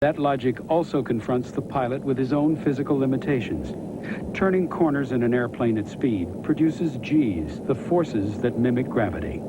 That logic also confronts the pilot with his own physical limitations. Turning corners in an airplane at speed produces G's, the forces that mimic gravity.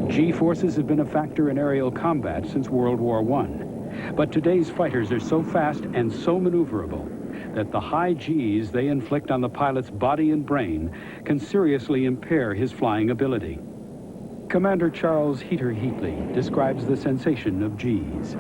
G-forces have been a factor in aerial combat since World War I. But today's fighters are so fast and so maneuverable that the high G's they inflict on the pilot's body and brain can seriously impair his flying ability. Commander Charles Heater Heatley describes the sensation of G's.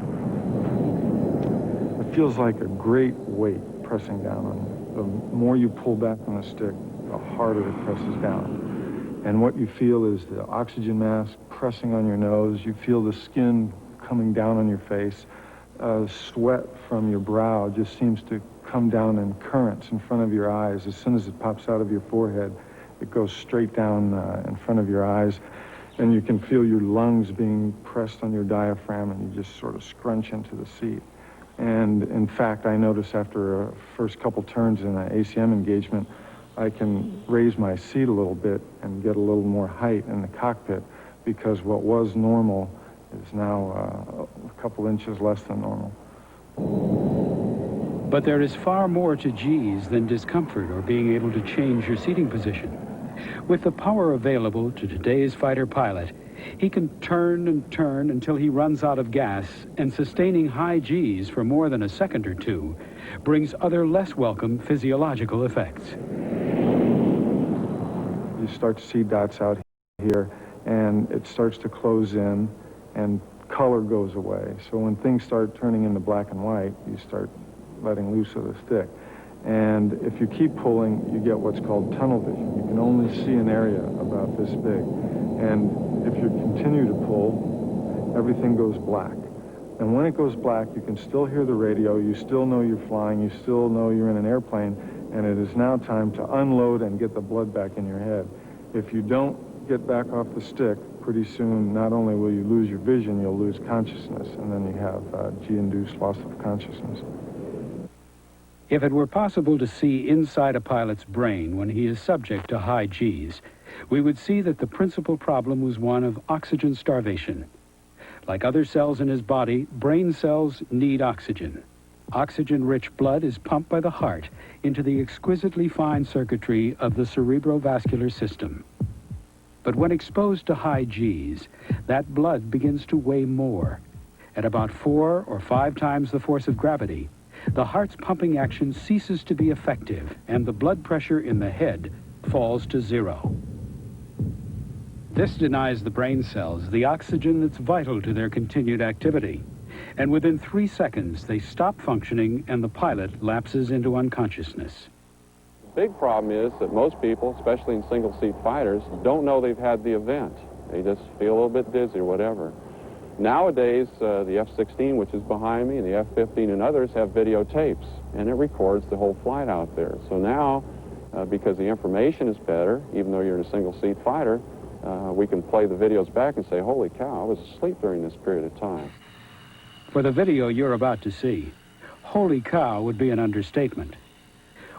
It feels like a great weight pressing down on you. The more you pull back on the stick, the harder it presses down. And what you feel is the oxygen mask pressing on your nose. You feel the skin coming down on your face. Sweat from your brow just seems to come down in currents in front of your eyes. As soon as it pops out of your forehead, it goes straight down in front of your eyes. And you can feel your lungs being pressed on your diaphragm, and you just sort of scrunch into the seat. And in fact, I notice after a first couple turns in an ACM engagement, I can raise my seat a little bit and get a little more height in the cockpit, because what was normal is now a couple inches less than normal. But there is far more to G's than discomfort or being able to change your seating position. With the power available to today's fighter pilot, he can turn and turn until he runs out of gas, and sustaining high G's for more than a second or two brings other less welcome physiological effects. You start to see dots out here, and it starts to close in, and color goes away. So when things start turning into black and white, you start letting loose of the stick. And if you keep pulling, you get what's called tunnel vision. You can only see an area about this big. And if you continue to pull, everything goes black. And when it goes black, you can still hear the radio, you still know you're flying, you still know you're in an airplane, and it is now time to unload and get the blood back in your head. If you don't get back off the stick, pretty soon, not only will you lose your vision, you'll lose consciousness, and then you have G-induced loss of consciousness. If it were possible to see inside a pilot's brain when he is subject to high G's, we would see that the principal problem was one of oxygen starvation. Like other cells in his body, brain cells need oxygen. Oxygen-rich blood is pumped by the heart into the exquisitely fine circuitry of the cerebrovascular system. But when exposed to high G's, that blood begins to weigh more. At about 4 or 5 times the force of gravity, the heart's pumping action ceases to be effective, and the blood pressure in the head falls to 0. This denies the brain cells the oxygen that's vital to their continued activity. And within 3 seconds, they stop functioning, and the pilot lapses into unconsciousness. The big problem is that most people, especially in single-seat fighters, don't know they've had the event. They just feel a little bit dizzy or whatever. Nowadays, the F-16, which is behind me, and the F-15 and others have videotapes, and it records the whole flight out there. So now, because the information is better, even though you're in a single-seat fighter, we can play the videos back and say, holy cow, I was asleep during this period of time. For the video you're about to see, holy cow would be an understatement.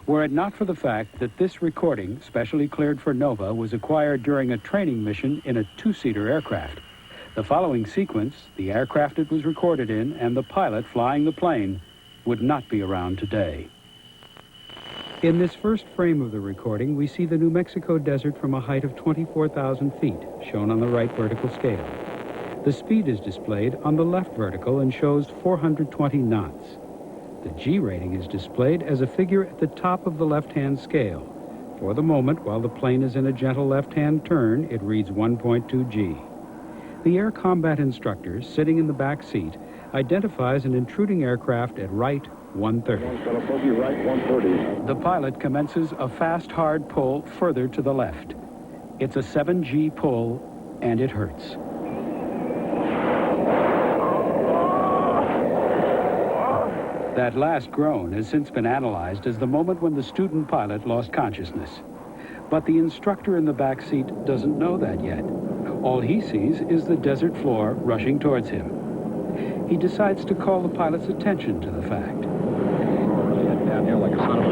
Were it not for the fact that this recording, specially cleared for NOVA, was acquired during a training mission in a 2-seater aircraft, the following sequence, the aircraft it was recorded in, and the pilot flying the plane, would not be around today. In this first frame of the recording, we see the New Mexico desert from a height of 24,000 feet, shown on the right vertical scale. The speed is displayed on the left vertical and shows 420 knots. The G rating is displayed as a figure at the top of the left-hand scale. For the moment, while the plane is in a gentle left-hand turn, it reads 1.2 G. The air combat instructor, sitting in the back seat, identifies an intruding aircraft at right 130. Right 130. The pilot commences a fast, hard pull further to the left. It's a 7G pull, and it hurts. That last groan has since been analyzed as the moment when the student pilot lost consciousness. But the instructor in the back seat doesn't know that yet. All he sees is the desert floor rushing towards him. He decides to call the pilot's attention to the fact. Down here like a son of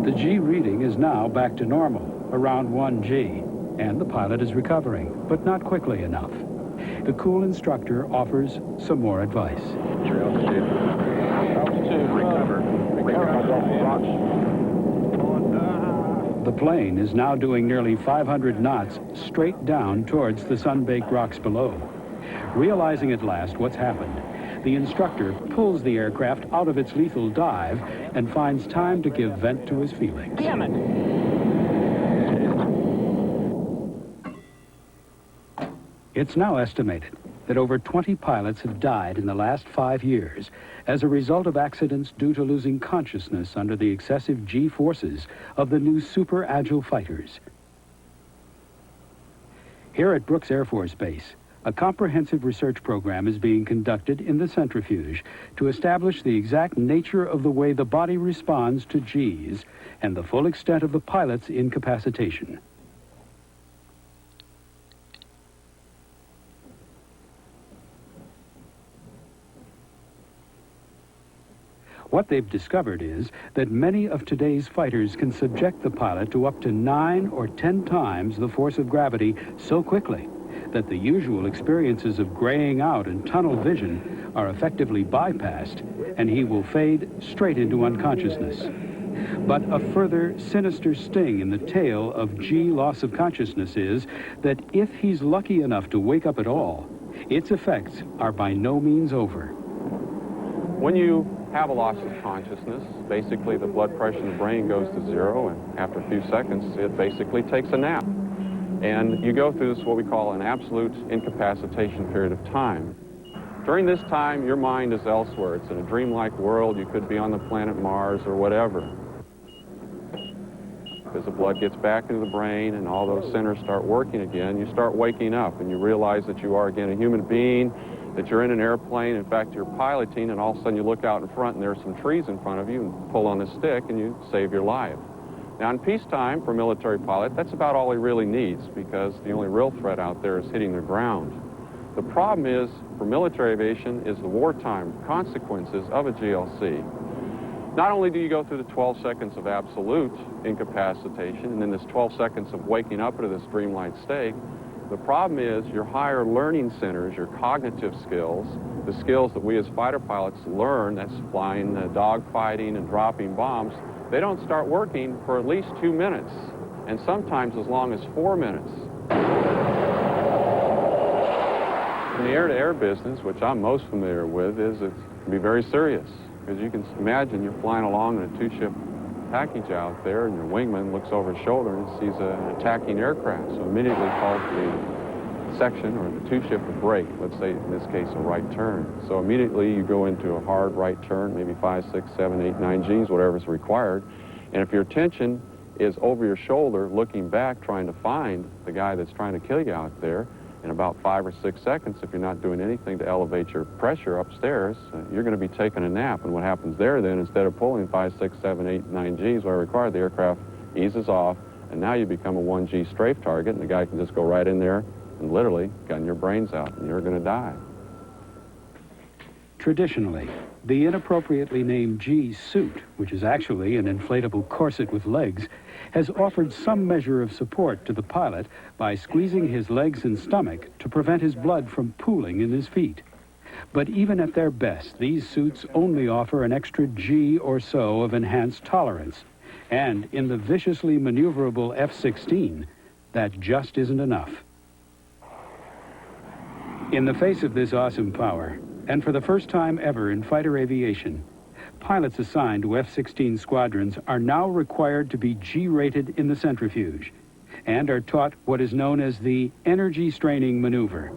a... The G reading is now back to normal, around 1 G, and the pilot is recovering, but not quickly enough. the cool instructor offers some more advice. Your altitude. Altitude. Recover. The plane is now doing nearly 500 knots straight down towards the sun-baked rocks below. Realizing at last what's happened, the instructor pulls the aircraft out of its lethal dive and finds time to give vent to his feelings. Damn it! It's now estimated that over 20 pilots have died in the last 5 years as a result of accidents due to losing consciousness under the excessive G-forces of the new super agile fighters. Here at Brooks Air Force Base, a comprehensive research program is being conducted in the centrifuge to establish the exact nature of the way the body responds to Gs and the full extent of the pilot's incapacitation. What they've discovered is that many of today's fighters can subject the pilot to up to 9 or 10 times the force of gravity so quickly that the usual experiences of graying out and tunnel vision are effectively bypassed, and he will fade straight into unconsciousness. But a further sinister sting in the tail of G loss of consciousness is that if he's lucky enough to wake up at all, its effects are by no means over. When you have a loss of consciousness, basically the blood pressure in the brain goes to zero, and after a few seconds it basically takes a nap. And you go through this, what we call an absolute incapacitation period of time. During this time, your mind is elsewhere. It's in a dreamlike world. You could be on the planet Mars or whatever. As the blood gets back into the brain and all those centers start working again, you start waking up and you realize that you are again a human being, that you're in an airplane. In fact, you're piloting, and all of a sudden you look out in front and there's some trees in front of you and pull on a stick and you save your life. Now, in peacetime, for a military pilot, that's about all he really needs, because the only real threat out there is hitting the ground. The problem is, for military aviation, is the wartime consequences of a GLC. Not only do you go through the 12 seconds of absolute incapacitation and then this 12 seconds of waking up into this dreamlike state, the problem is your higher learning centers, your cognitive skills, the skills that we as fighter pilots learn, that's flying, dogfighting, and dropping bombs, they don't start working for at least 2 minutes, and sometimes as long as 4 minutes. In the air-to-air business, which I'm most familiar with, it can be very serious, because you can imagine you're flying along in a two-ship package out there, and your wingman looks over his shoulder and sees an attacking aircraft, so immediately calls the section or the two-ship to brake, let's say in this case a right turn. So immediately you go into a hard right turn, maybe 5, 6, 7, 8, 9 Gs, whatever is required, and if your attention is over your shoulder looking back trying to find the guy that's trying to kill you out there, in about 5 or 6 seconds, if you're not doing anything to elevate your pressure upstairs, you're going to be taking a nap. And what happens there then, instead of pulling 5, 6, 7, 8, 9 Gs where required, the aircraft eases off, and now you become a 1 G strafe target, and the guy can just go right in there and literally gun your brains out, and you're going to die. Traditionally, the inappropriately named G suit, which is actually an inflatable corset with legs, has offered some measure of support to the pilot by squeezing his legs and stomach to prevent his blood from pooling in his feet. But even at their best, these suits only offer an extra G or so of enhanced tolerance. And in the viciously maneuverable F-16, that just isn't enough. In the face of this awesome power, and for the first time ever in fighter aviation, pilots assigned to F-16 squadrons are now required to be G-rated in the centrifuge and are taught what is known as the energy straining maneuver.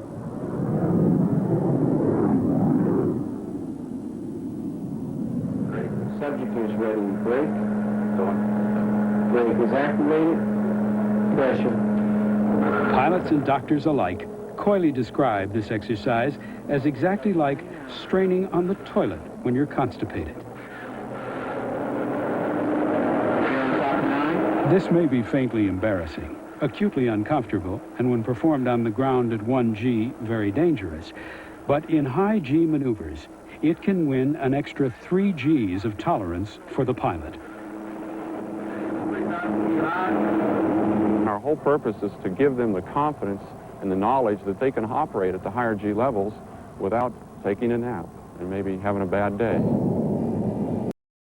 Centrifuge ready, brake. Brake is activated. Pressure. Pilots and doctors alike coyly describe this exercise as exactly like straining on the toilet when you're constipated. This may be faintly embarrassing, acutely uncomfortable, and when performed on the ground at 1 G, very dangerous. But in high G maneuvers, it can win an extra 3 Gs of tolerance for the pilot. Our whole purpose is to give them the confidence and the knowledge that they can operate at the higher G levels without taking a nap and maybe having a bad day.